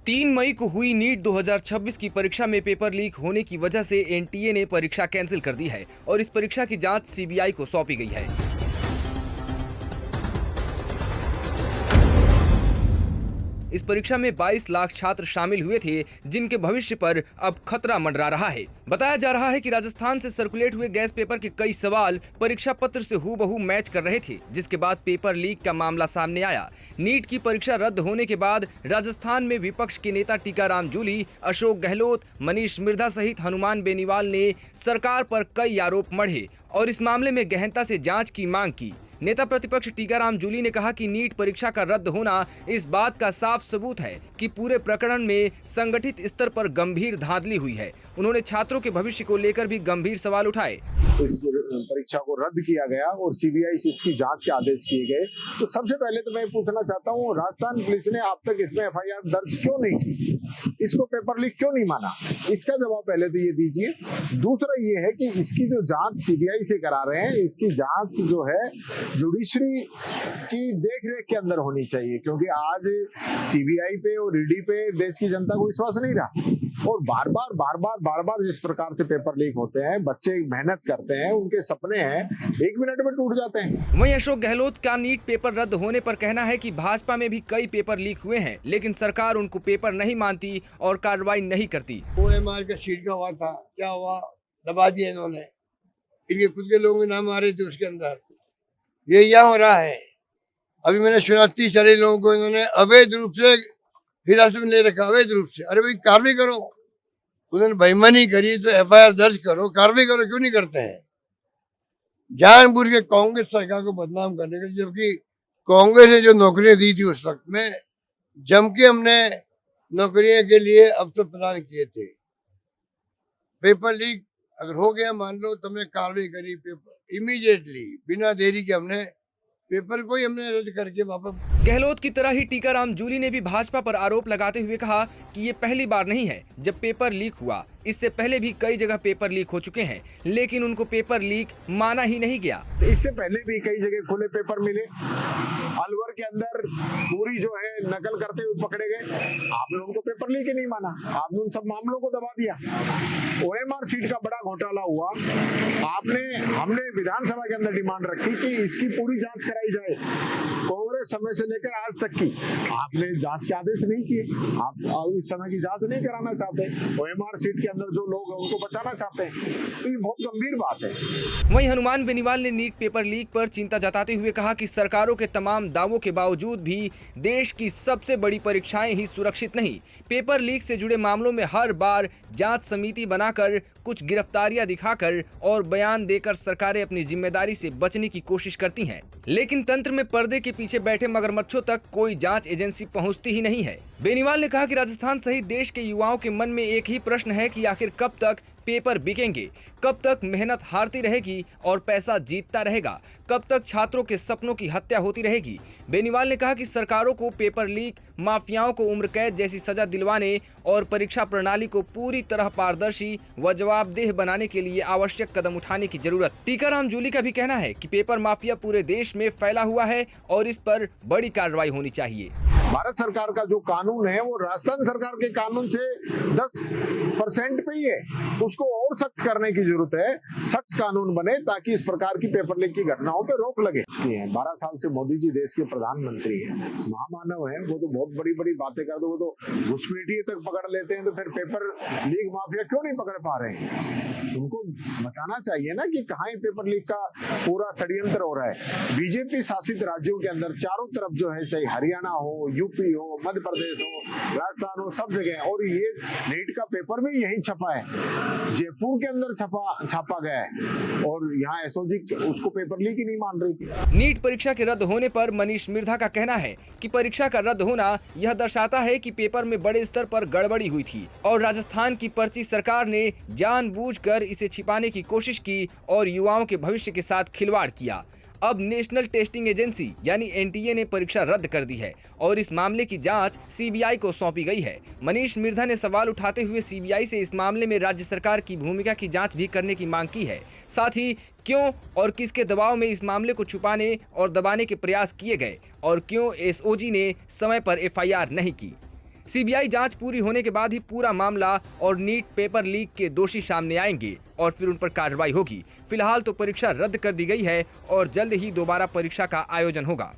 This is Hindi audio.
3 मई को हुई नीट 2026 की परीक्षा में पेपर लीक होने की वजह से एनटीए ने परीक्षा कैंसिल कर दी है और इस परीक्षा की जांच सीबीआई को सौंपी गई है। इस परीक्षा में 22 लाख छात्र शामिल हुए थे, जिनके भविष्य पर अब खतरा मंडरा रहा है। बताया जा रहा है कि राजस्थान से सर्कुलेट हुए गैस पेपर के कई सवाल परीक्षा पत्र से हूबहू मैच कर रहे थे, जिसके बाद पेपर लीक का मामला सामने आया। नीट की परीक्षा रद्द होने के बाद राजस्थान में विपक्ष के नेता टीकाराम जूली, अशोक गहलोत, मनीष मिर्धा सहित हनुमान बेनीवाल ने सरकार पर कई आरोप मढ़े और इस मामले में गहनता से जांच की मांग की। नेता प्रतिपक्ष टीकाराम जूली ने कहा कि नीट परीक्षा का रद्द होना इस बात का साफ सबूत है कि पूरे प्रकरण में संगठित स्तर पर गंभीर धांधली हुई है। उन्होंने छात्रों के भविष्य को लेकर भी गंभीर सवाल उठाए। इस परीक्षा को रद्द किया गया और सीबीआई से इसकी जांच के आदेश किए गए, तो सबसे पहले तो मैं पूछना चाहता हूं, राजस्थान पुलिस ने अब तक इसमें एफआईआर दर्ज क्यों नहीं की? इसको पेपर लीक क्यों नहीं माना? इसका जवाब पहले तो ये दीजिए। दूसरा ये है कि इसकी जो जांच सीबीआई से करा रहे हैं, इसकी जांच जो है जुडिशरी की देखरेख के अंदर होनी चाहिए, क्योंकि आज सीबीआई पे और ईडी पे देश की जनता को विश्वास नहीं रहा और बार बार जिस प्रकार से पेपर लीक होते हैं, बच्चे मेहनत करते हैं, उनके सपने हैं, 1 मिनट में टूट जाते हैं। वहीं अशोक गहलोत का नीट पेपर रद्द होने पर कहना है कि भाजपा में भी कई पेपर लीक हुए हैं, लेकिन सरकार उनको पेपर नहीं मानती और कार्रवाई नहीं करती। ओएमआर का सीट का हुआ था, क्या हुआ? दबा दिया इन्होंने, इनके खुद के लोगों के नाम आ रहे थे उसके अंदर। ये यहाँ हो रहा है। अभी मैंने सुना 30-40 लोगों को इन्होंने अवैध रूप से हिरासत में ले रखा, अवैध रूप से। अरे भाई कार्रवाई करो, उन्होंने बेईमानी करी तो एफआईआर दर्ज करो, कार्रवाई करो, क्यों नहीं करते हैं? जानबूझ के कांग्रेस सरकार को बदनाम करने के, जबकि कांग्रेस ने जो नौकरियां दी थी उस वक्त में जम के हमने नौकरियों के लिए अवसर प्रदान किए थे। पेपर लीक अगर हो गया मान लो, तो हमने कार्रवाई करी, पेपर इमीडिएटली बिना देरी के हमने पेपर को ही हमने रद्द करके वापस। गहलोत की तरह ही टीकाराम जूली ने भी भाजपा पर आरोप लगाते हुए कहा कि ये पहली बार नहीं है जब पेपर लीक हुआ। इससे पहले भी कई जगह पेपर लीक हो चुके हैं, लेकिन उनको पेपर लीक माना ही नहीं गया। इससे पहले भी कई जगह खुले पेपर मिले, अलवर के अंदर पूरी जो है नकल करते हुए पकड़े गए। आपने उनको पेपर लीक ही नहीं माना, आपने उन सब मामलों को दबा दिया। ओएमआर सीट का बड़ा घोटाला हुआ, हमने विधानसभा के अंदर डिमांड रखी कि इसकी पूरी जांच कराई जाए। कांग्रेस समय से लेकर आज तक की आपने जांच के आदेश नहीं किए। आप इस समय की जांच नहीं कराना चाहते, ओएमआर सीट के अंदर जो लोग हैं उनको बचाना चाहते हैं, तो ये बहुत गंभीर बात है। वहीं हनुमान बेनीवाल ने नीट पेपर लीक पर चिंता जताते हुए कहा कि सरकारों के तमाम दावों के बावजूद भी देश की सबसे बड़ी परीक्षाएं ही सुरक्षित नहीं। पेपर लीक से जुड़े मामलों में हर बार जांच समिति बनाकर, कुछ गिरफ्तारियां दिखाकर और बयान देकर सरकारें अपनी जिम्मेदारी से बचने की कोशिश करती हैं, लेकिन तंत्र में पर्दे के पीछे बैठे मगरमच्छों तक कोई जांच एजेंसी पहुंचती ही नहीं है। बेनीवाल ने कहा कि राजस्थान सहित देश के युवाओं के मन में एक ही प्रश्न है कि आखिर कब तक पेपर बिकेंगे, कब तक मेहनत हारती रहेगी और पैसा जीतता रहेगा, कब तक छात्रों के सपनों की हत्या होती रहेगी। बेनीवाल ने कहा कि सरकारों को पेपर लीक माफियाओं को उम्र कैद जैसी सजा दिलवाने और परीक्षा प्रणाली को पूरी तरह पारदर्शी व जवाबदेह बनाने के लिए आवश्यक कदम उठाने की जरूरत। टीकाराम जूली का भी कहना है कि पेपर माफिया पूरे देश में फैला हुआ है और इस पर बड़ी कार्रवाई होनी चाहिए। भारत सरकार का जो कानून है वो राजस्थान सरकार के कानून से 10% पे ही है, उसको और सख्त करने की जरूरत है। सख्त कानून बने ताकि इस प्रकार की पेपर लीक की घटनाओं पे रोक लगे। 12 साल से मोदी जी देश के प्रधानमंत्री हैं, महामानव हैं, वो तो बहुत बड़ी बड़ी बातें करते, वो तो घुसपैठिए तक पकड़ लेते हैं, तो फिर पेपर लीक माफिया क्यों नहीं पकड़ पा रहे हैं? उनको बताना चाहिए ना कि कहाँ पेपर लीक का पूरा षड्यंत्र हो रहा है। बीजेपी शासित राज्यों के अंदर चारों तरफ जो है, चाहे हरियाणा हो, यूपी हो, मध्य प्रदेश हो, राजस्थान हो, सब जगह, और ये नीट का पेपर भी यही छपा है, जयपुर के अंदर छापा गया है और यहाँ एसओजी उसको पेपर लीक ही नहीं मान रही थी। नीट परीक्षा के रद्द होने पर मनीष मिर्धा का कहना है कि परीक्षा का रद्द होना यह दर्शाता है कि पेपर में बड़े स्तर पर गड़बड़ी हुई थी और राजस्थान की पर्ची सरकार ने जानबूझकर इसे छिपाने की कोशिश की और युवाओं के भविष्य के साथ खिलवाड़ किया। अब नेशनल टेस्टिंग एजेंसी यानी एनटीए ने परीक्षा रद्द कर दी है और इस मामले की जांच सीबीआई को सौंपी गई है। मनीष मिर्धा ने सवाल उठाते हुए सीबीआई से इस मामले में राज्य सरकार की भूमिका की जांच भी करने की मांग की है। साथ ही क्यों और किसके दबाव में इस मामले को छुपाने और दबाने के प्रयास किए गए और क्यों एसओजी ने समय पर एफआईआर नहीं की। सीबीआई जांच पूरी होने के बाद ही पूरा मामला और नीट पेपर लीक के दोषी सामने आएंगे और फिर उन पर कार्रवाई होगी। फिलहाल तो परीक्षा रद्द कर दी गई है और जल्द ही दोबारा परीक्षा का आयोजन होगा।